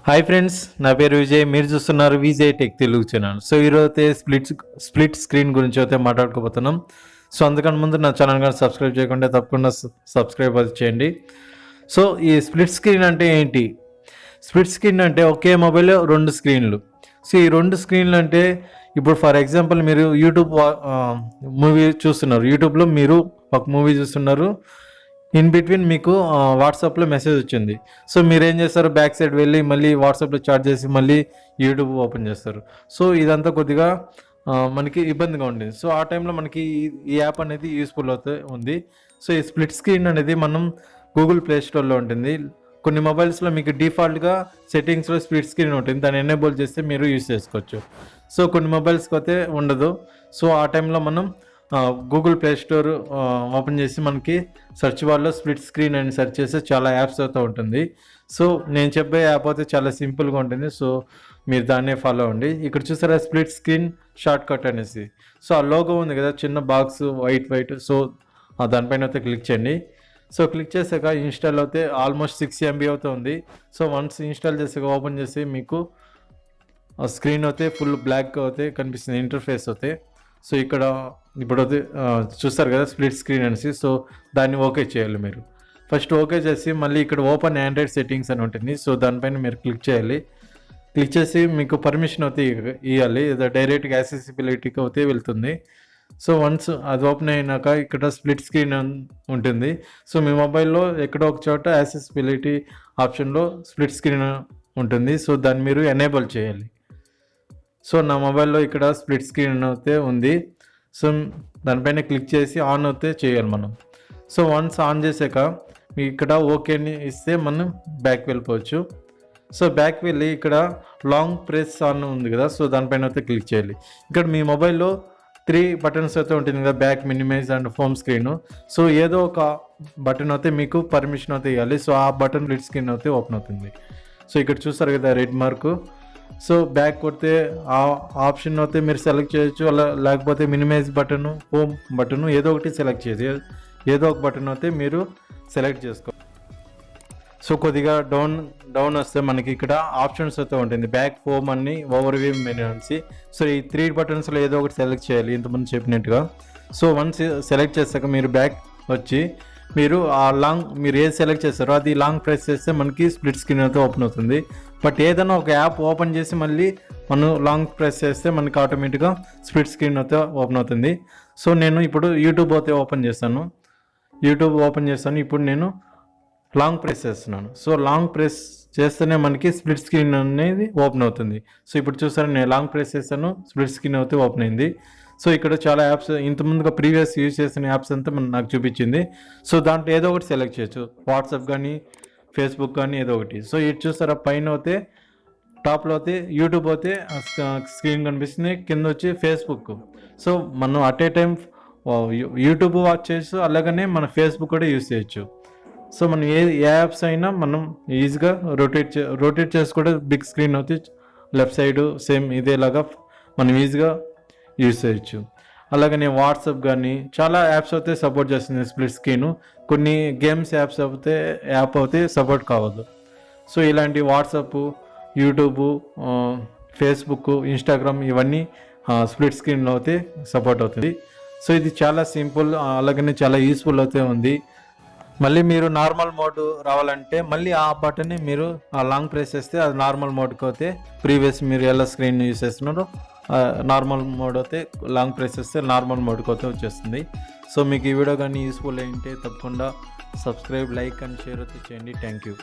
Hi friends, నా పేరు విజయ్. మీరు చూస్తున్నారు Vijay tech Telugu channel. So ఈరోజైతే స్ప్లిట్ స్క్రీన్ గురించి అయితే మాట్లాడుకోబోతున్నాం. సో అందుకని ముందు నా ఛానల్ కానీ సబ్స్క్రైబ్ చేయకుండా తప్పకుండా సబ్స్క్రైబ్ అది చేయండి. సో ఈ స్ప్లిట్ స్క్రీన్ అంటే ఏంటి? స్ప్లిట్ స్క్రీన్ అంటే ఒకే మొబైల్ రెండు స్క్రీన్లు. సో ఈ రెండు స్క్రీన్లు అంటే ఇప్పుడు ఫర్ ఎగ్జాంపుల్ మీరు యూట్యూబ్ మూవీ చూస్తున్నారు, యూట్యూబ్లో మీరు ఒక మూవీ చూస్తున్నారు, ఇన్ బిట్వీన్ మీకు వాట్సాప్లో మెసేజ్ వచ్చింది. సో మీరు ఏం చేస్తారు, బ్యాక్ సైడ్ వెళ్ళి మళ్ళీ వాట్సాప్లో చాట్ చేసి మళ్ళీ యూట్యూబ్ ఓపెన్ చేస్తారు. సో ఇదంతా కొద్దిగా మనకి ఇబ్బందిగా ఉంటుంది. సో ఆ టైంలో మనకి ఈ యాప్ అనేది యూస్ఫుల్ అవుతూ ఉంది. సో ఈ స్ప్లిట్ స్క్రీన్ అనేది మనం గూగుల్ ప్లే స్టోర్లో ఉంటుంది. కొన్ని మొబైల్స్లో మీకు డిఫాల్ట్గా సెట్టింగ్స్లో స్ప్లిట్ స్క్రీన్ ఉంటుంది, దాన్ని ఎనేబుల్ చేస్తే మీరు యూస్ చేసుకోవచ్చు. సో కొన్ని మొబైల్స్కి అయితే ఉండదు. సో ఆ టైంలో మనం గూగుల్ ప్లే స్టోర్ ఓపెన్ చేసి మనకి సెర్చ్ బార్లో స్ప్లిట్ స్క్రీన్ అని సెర్చ్ చేస్తే చాలా యాప్స్ అవుతూ ఉంటుంది. సో నేను చెప్పే యాప్ అయితే చాలా సింపుల్గా ఉంటుంది. సో మీరు దాన్నే ఫాలో అవ్వండి. ఇక్కడ చూసారా స్ప్లిట్ స్క్రీన్ షార్ట్ కట్ అనేసి. సో ఆ లోగో ఉంది కదా, చిన్న బాక్స్ వైట్. సో దానిపైన అయితే క్లిక్ చేయండి. సో క్లిక్ చేసాక ఇన్స్టాల్ అయితే ఆల్మోస్ట్ 6 MB అవుతుంది. సో వన్స్ ఇన్స్టాల్ చేసాక ఓపెన్ చేసి మీకు స్క్రీన్ అయితే ఫుల్ బ్లాక్ అయితే కనిపిస్తుంది, ఇంటర్ఫేస్ అయితే. సో ఇక్కడ ఇప్పుడు అయితే చూస్తారు కదా స్ప్లిట్ స్క్రీన్ అనేసి. సో దాన్ని ఓకే చేయాలి మీరు. ఫస్ట్ ఓకే చేసి మళ్ళీ ఇక్కడ ఓపెన్ ఆండ్రాయిడ్ సెట్టింగ్స్ అని ఉంటుంది. సో దానిపైన మీరు క్లిక్ చేయాలి. క్లిక్ చేసి మీకు పర్మిషన్ అయితే ఇవ్వాలి, డైరెక్ట్గా యాక్సెసిబిలిటీకి అయితే వెళ్తుంది. సో వన్స్ అది ఓపెన్ అయినాక ఇక్కడ స్ప్లిట్ స్క్రీన్ ఉంటుంది. సో మీ మొబైల్లో ఎక్కడో ఒక చోట యాక్సెసిబిలిటీ ఆప్షన్లో స్ప్లిట్ స్క్రీన్ ఉంటుంది. సో దాన్ని మీరు ఎనేబుల్ చేయాలి. సో నా మొబైల్లో ఇక్కడ స్ప్లిట్ స్క్రీన్ అయితే ఉంది. సో దానిపైన క్లిక్ చేసి ఆన్ అయితే చేయాలి మనం. సో వన్స్ ఆన్ చేసాక మీకు ఇక్కడ ఓకేని ఇస్తే మనం బ్యాక్ వెళ్ళిపోవచ్చు. సో బ్యాక్ వెళ్ళి ఇక్కడ లాంగ్ ప్రెస్ ఆన్ ఉంది కదా, సో దానిపైన అయితే క్లిక్ చేయాలి. ఇక్కడ మీ మొబైల్లో 3 బటన్స్ అయితే ఉంటుంది కదా, back, minimize and home screen. So ఏదో ఒక బటన్ అయితే మీకు పర్మిషన్ అయితే ఇవ్వాలి. సో ఆ బటన్ స్ప్లిట్ స్క్రీన్ అయితే ఓపెన్ అవుతుంది. సో ఇక్కడ చూస్తారు కదా రెడ్ మార్కు. సో బ్యాక్ కొడితే ఆ ఆప్షన్ అయితే మీరు సెలెక్ట్ చేయొచ్చు, అలా లేకపోతే మినిమైజ్ బటను, హోమ్ బటను ఏదో ఒకటి సెలెక్ట్ చేయొచ్చు. ఏదో ఒక బటన్ అయితే మీరు సెలెక్ట్ చేసుకో. సో కొద్దిగా డౌన్ వస్తే మనకి ఇక్కడ ఆప్షన్స్ అయితే ఉంటుంది, బ్యాక్, హోమ్ అని, ఓవర్వ్యూ మెనూ అనేసి. సో ఈ 3 బటన్స్లో ఏదో ఒకటి సెలెక్ట్ చేయాలి ఇంతకుముందు చెప్పినట్టుగా. సో వన్స్ సెలెక్ట్ చేశాక మీరు బ్యాక్ వచ్చి మీరు మీరు ఏది సెలెక్ట్ చేస్తారో అది లాంగ్ ప్రెస్ చేస్తే మనకి స్ప్లిట్ స్క్రీన్ అయితే ఓపెన్ అవుతుంది. బట్ ఏదైనా ఒక యాప్ ఓపెన్ చేసి మళ్ళీ మనం లాంగ్ ప్రెస్ చేస్తే మనకి ఆటోమేటిక్గా స్ప్లిట్ స్క్రీన్ అయితే ఓపెన్ అవుతుంది. సో నేను ఇప్పుడు యూట్యూబ్ అయితే ఓపెన్ చేస్తాను. ఇప్పుడు నేను లాంగ్ ప్రెస్ చేస్తున్నాను. సో లాంగ్ ప్రెస్ చేస్తేనే మనకి స్ప్లిట్ స్క్రీన్ అనేది ఓపెన్ అవుతుంది. సో ఇప్పుడు చూసారు, నేను లాంగ్ ప్రెస్ చేస్తాను, స్ప్లిట్ స్క్రీన్ అయితే ఓపెన్ అయింది. సో ఇక్కడ చాలా యాప్స్ ఇంతకుముందుగా ప్రీవియస్ యూజ్ చేసిన యాప్స్ అంతా నాకు చూపించింది. సో దాంట్లో ఏదో ఒకటి సెలెక్ట్ చేయొచ్చు, వాట్సాప్ కానీ ఫేస్బుక్ కానీ ఏదో ఒకటి. సో ఇటు చూస్తారా, పైన అయితే టాప్లో అయితే యూట్యూబ్ అయితే స్క్రీన్ కనిపిస్తుంది, కింద వచ్చి ఫేస్బుక్. సో మనం at a time YouTube watch చేయొచ్చు, అలాగనే మన ఫేస్బుక్ కూడా యూజ్ చేయొచ్చు. సో మనం ఏ యాప్స్ అయినా మనం ఈజీగా రొటేట్ చేసి కూడా బిగ్ స్క్రీన్ అయితే లెఫ్ట్ సైడ్ సేమ్ ఇదేలాగా మనం ఈజీగా యూజ్ చేయొచ్చు. అలాగనే వాట్సాప్ కానీ చాలా యాప్స్ అయితే సపోర్ట్ చేస్తుంది స్ప్లిట్ స్క్రీన్. కొన్ని గేమ్స్ యాప్ అయితే సపోర్ట్ కావద్దు. సో ఇలాంటి వాట్సాప్, యూట్యూబ్, ఫేస్బుక్, ఇన్స్టాగ్రామ్ ఇవన్నీ స్ప్లిట్ స్క్రీన్లో అయితే సపోర్ట్ అవుతుంది. సో ఇది చాలా సింపుల్, అలాగనే చాలా యూస్ఫుల్ అయితే ఉంది. మళ్ళీ మీరు నార్మల్ మోడ్ రావాలంటే మళ్ళీ ఆ బటన్ని మీరు లాంగ్ ప్రెస్ చేస్తే అది నార్మల్ మోడ్కి అయితే, ప్రీవియస్ మీరు ఎలా స్క్రీన్ యూజ్ చేస్తున్నారో నార్మల్ మోడ్ అయితే లాంగ్ ప్రెస్ చేస్తే నార్మల్ మోడ్కి అయితే వచ్చేస్తుంది. సో మీకు ఈ వీడియో కానీ యూస్ఫుల్ అయింటే తప్పకుండా సబ్స్క్రైబ్, లైక్ అండ్ షేర్ అయితే చేయండి. Thank you.